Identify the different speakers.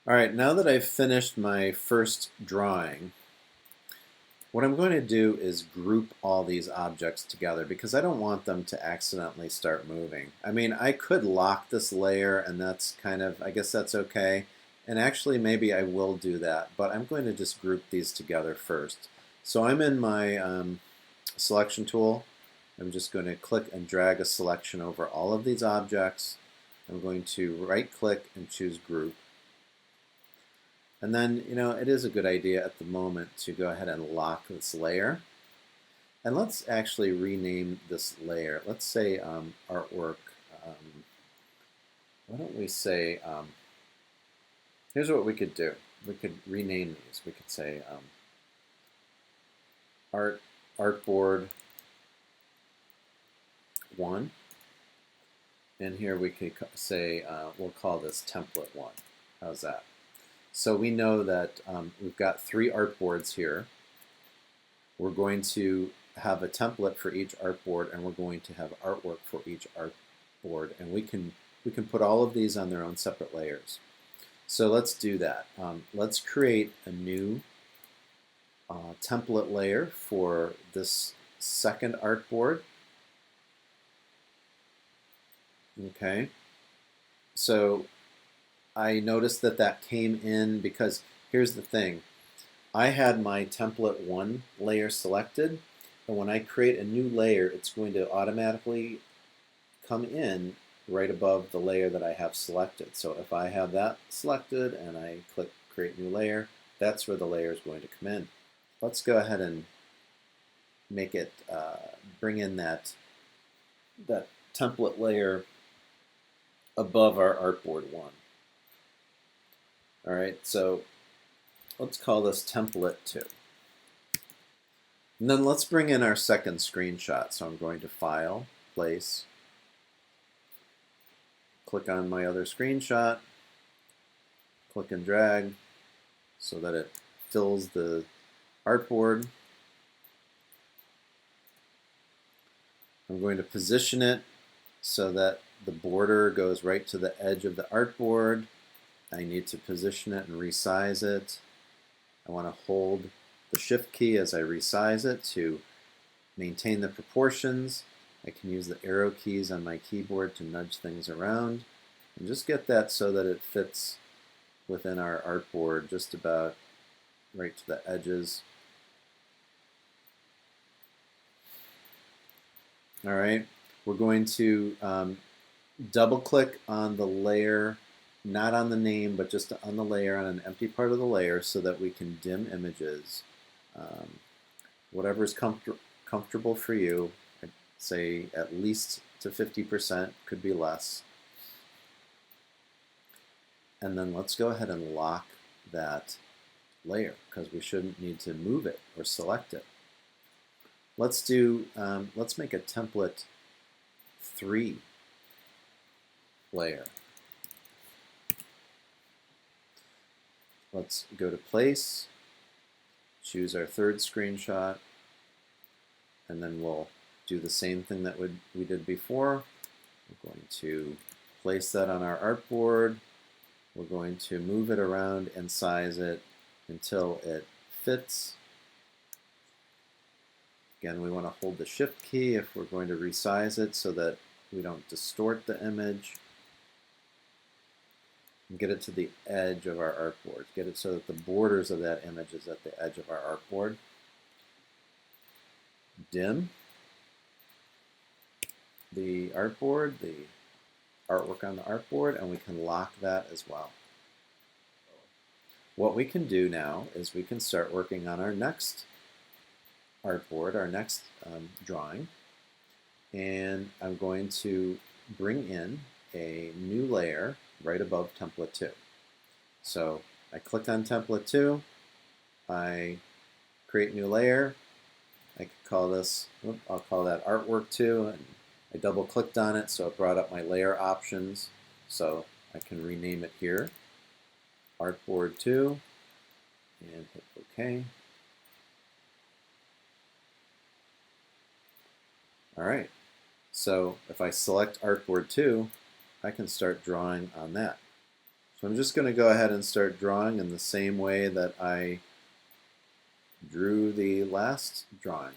Speaker 1: All right, now that I've finished my first drawing, what I'm going to do is group all these objects together because I don't want them to accidentally start moving. I mean, I could lock this layer and that's kind of, I guess that's okay. And actually maybe I will do that, but I'm going to just group these together first. So I'm in my selection tool. I'm just going to click and drag a selection over all of these objects. I'm going to right click and choose group. And then, it is a good idea at the moment to go ahead and lock this layer. And let's actually rename this layer. Let's say artwork. Why don't we say, here's what we could do. We could rename these. We could say artboard 1. And here we could say, we'll call this template 1. How's that? So we know that we've got 3 artboards here. We're going to have a template for each artboard, and we're going to have artwork for each artboard, and we can put all of these on their own separate layers. So let's do that. Let's create a new template layer for this second artboard. Okay, so I noticed that that came in because here's the thing. I had my template 1 layer selected, and when I create a new layer, it's going to automatically come in right above the layer that I have selected. So if I have that selected and I click create new layer, that's where the layer is going to come in. Let's go ahead and make it, bring in that template layer above our artboard 1. All right, so let's call this template 2. And then let's bring in our second screenshot. So I'm going to File, Place, click on my other screenshot, click and drag so that it fills the artboard. I'm going to position it so that the border goes right to the edge of the artboard. I need to position it and resize it. I want to hold the Shift key as I resize it to maintain the proportions. I can use the arrow keys on my keyboard to nudge things around and just get that so that it fits within our artboard just about right to the edges. All right, we're going to double click on the layer, not on the name, but just on the layer, on an empty part of the layer, so that we can dim images. Whatever's comfortable for you. I'd say at least to 50%, could be less. And then let's go ahead and lock that layer because we shouldn't need to move it or select it. Let's do, let's make a template 3 layer. Let's go to Place, choose our third screenshot, and then we'll do the same thing that we did before. We're going to place that on our artboard. We're going to move it around and size it until it fits. Again, we want to hold the Shift key if we're going to resize it so that we don't distort the image. And get it to the edge of our artboard. Get it so that the borders of that image is at the edge of our artboard. Dim the artboard, the artwork on the artboard, and we can lock that as well. What we can do now is we can start working on our next artboard, our next drawing, and I'm going to bring in a new layer right above template 2. So I click on template 2, I create new layer, I could call this, I'll call that artwork 2, and I double clicked on it so it brought up my layer options, so I can rename it here, artboard 2, and hit OK. Alright, so if I select artboard 2, I can start drawing on that. So I'm just going to go ahead and start drawing in the same way that I drew the last drawing.